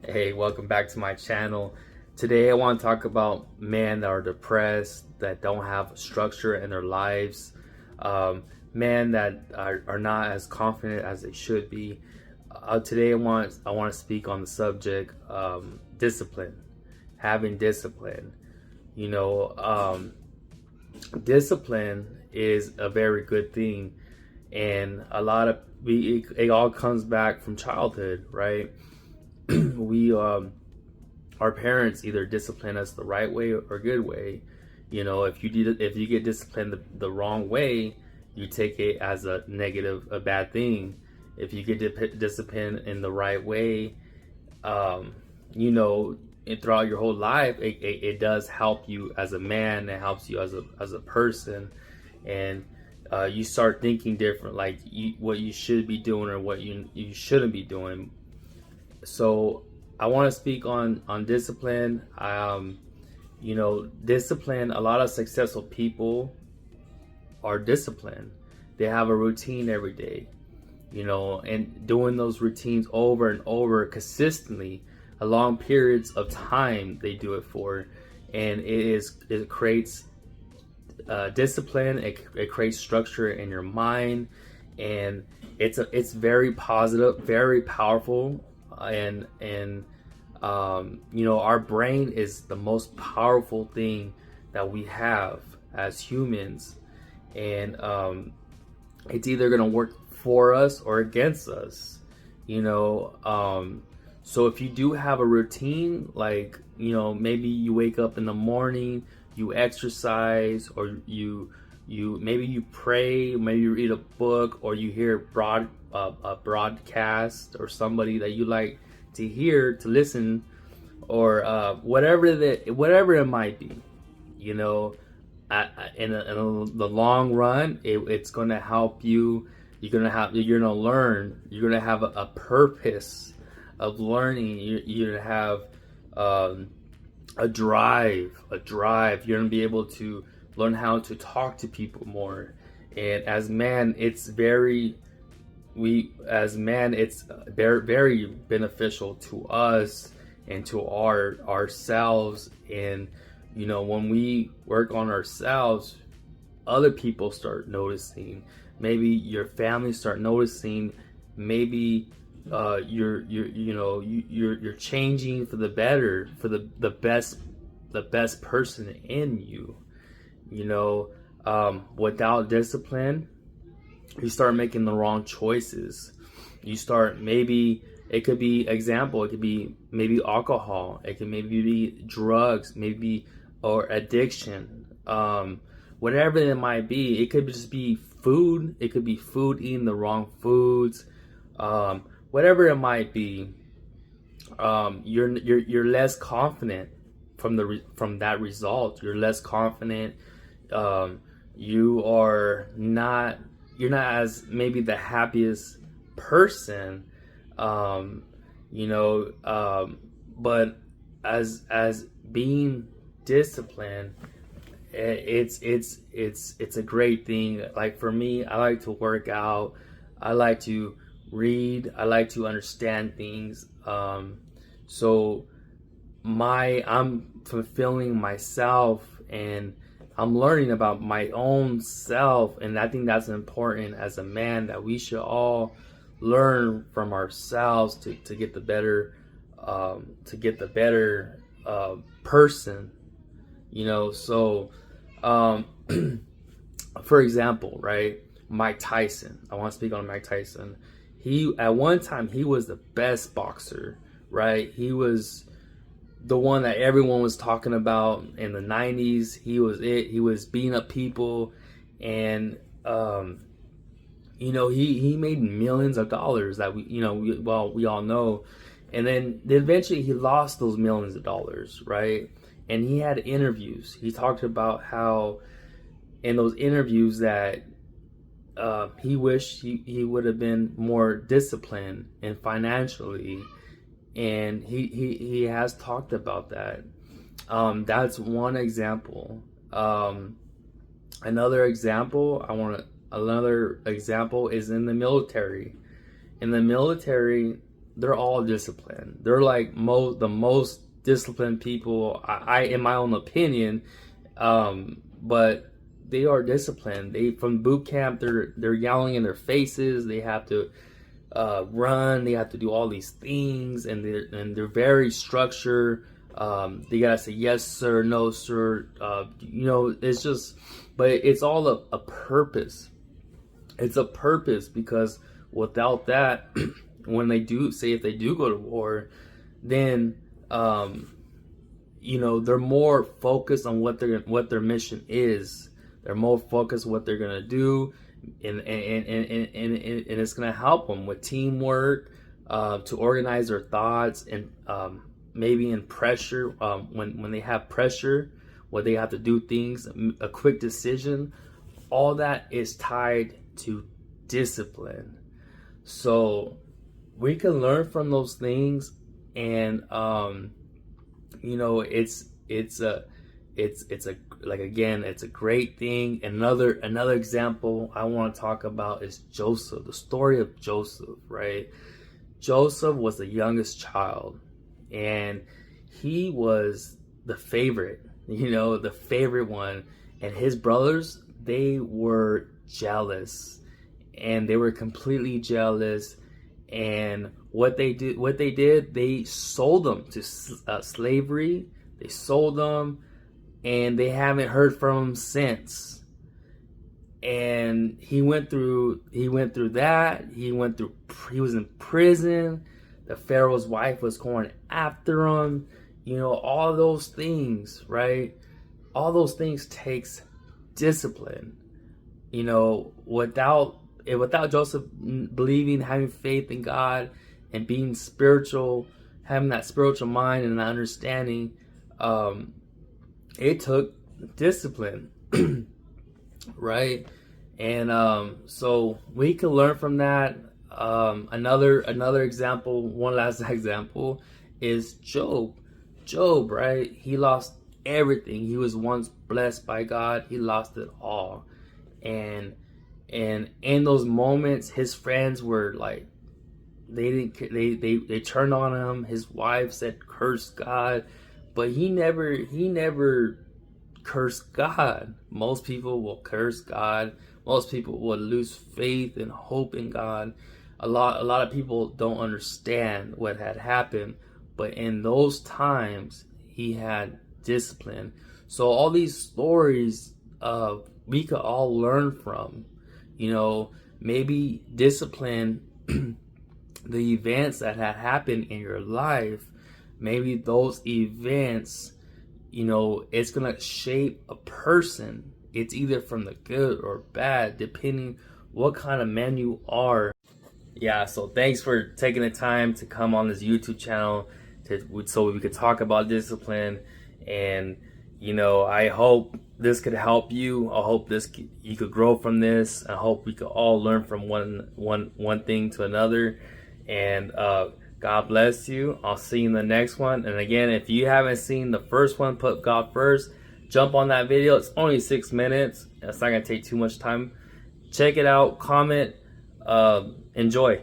Hey, welcome back to my channel. Today I want to talk about men that are depressed, that don't have structure in their lives, men that are not as confident as they should be. Today I want to speak on the subject discipline, having discipline. You know, discipline is a very good thing, and it all comes back from childhood, right? we Our parents either discipline us the right way or good way. You know, if you get disciplined the wrong way, you take it as a negative, a bad thing. If you get disciplined in the right way, um, you know, and throughout your whole life, it does help you as a man. It helps you as a person, and you start thinking different, like what you should be doing or what you shouldn't be doing. So I want to speak on discipline. Discipline. A lot of successful people are disciplined. They have a routine every day. You know, and doing those routines over and over consistently, a long periods of time, they do it for, and it creates discipline. It creates structure in your mind, and it's very positive, very powerful, and our brain is the most powerful thing that we have as humans, and it's either gonna work for us or against us. you know so if you do have a routine, like, maybe you wake up in the morning, you exercise, or you maybe you pray, maybe you read a book, or you hear a broadcast, or somebody that you like to listen, or whatever it might be. you know in the long run, it's going to help you. You're going to learn. You're going to have a purpose of learning. You're going to have a drive. You're going to be able to learn how to talk to people more. And as man, it's very very beneficial to us and to ourselves. And when we work on ourselves, other people start noticing. Maybe your family start noticing. Maybe you're changing for the better, for the best person in you. Without discipline, you start making the wrong choices. You start, maybe it could be, example, it could be maybe alcohol, it could maybe be drugs, maybe, or addiction, whatever it might be. It could just be food. It could be food, eating the wrong foods, whatever it might be. You're less confident from that result. You're less confident. You are not you're not as maybe the happiest person. um but as being disciplined, it's a great thing. Like, for me, I like to work out, I like to read, I like to understand things. So I'm fulfilling myself, and I'm learning about my own self. And I think that's important as a man, that we should all learn from ourselves to get the better person. So, um, for example, right? Mike Tyson. I want to speak on Mike Tyson. At one time, he was the best boxer, right? He was the one that everyone was talking about in the 90s. He was it. He was beating up people, and he made millions of dollars that we all know. And then eventually he lost those millions of dollars, right? And he had interviews. He talked about how in those interviews that he wished he would have been more disciplined and financially, and he has talked about that. That's one example. Another example is in the military. In the military, they're all disciplined. They're like the most disciplined people, I in my own opinion. But they are disciplined. They from boot camp, they're yelling in their faces. They have to run. They have to do all these things, and they're very structured. They gotta say yes sir, no sir. It's just, but it's all a purpose. It's a purpose, because without that, when they do say, if they do go to war, then they're more focused on what their mission is. They're more focused on what they're gonna do, and it's gonna help them with teamwork, to organize their thoughts, and maybe in pressure, when they have pressure, where they have to do things, a quick decision. All that is tied to discipline. So we can learn from those things, and it's a great thing. Another example I want to talk about is Joseph, the story of Joseph, right? Joseph was the youngest child, and he was the favorite, the favorite one. And his brothers, they were jealous, and they were completely jealous. And what they did, they sold them to slavery. They sold them, and they haven't heard from him since. And he went through that. He was in prison. The Pharaoh's wife was going after him. All those things, right? All those things takes discipline. Without Joseph believing, having faith in God, and being spiritual, having that spiritual mind and that understanding, it took discipline, right? And so we can learn from that. Another example, one last example, is Job. Job, right? He lost everything. He was once blessed by God. He lost it all. And in those moments, his friends were like, they turned on him. His wife said, curse God, but he never cursed God. Most people will curse God. Most people will lose faith and hope in God. A lot of people don't understand what had happened, but in those times he had discipline. So all these stories we could all learn from. Maybe discipline, the events that had happened in your life, maybe those events, it's gonna shape a person. It's either from the good or bad, depending what kind of man you are. Yeah, so thanks for taking the time to come on this YouTube channel so we could talk about discipline. And I hope this could help you. I hope you could grow from this. I hope we could all learn from one thing to another. And God bless you. I'll see you in the next one. And again, if you haven't seen the first one, Put God First, jump on that video. It's only 6 minutes. It's not gonna take too much time. Check it out. Comment. Enjoy.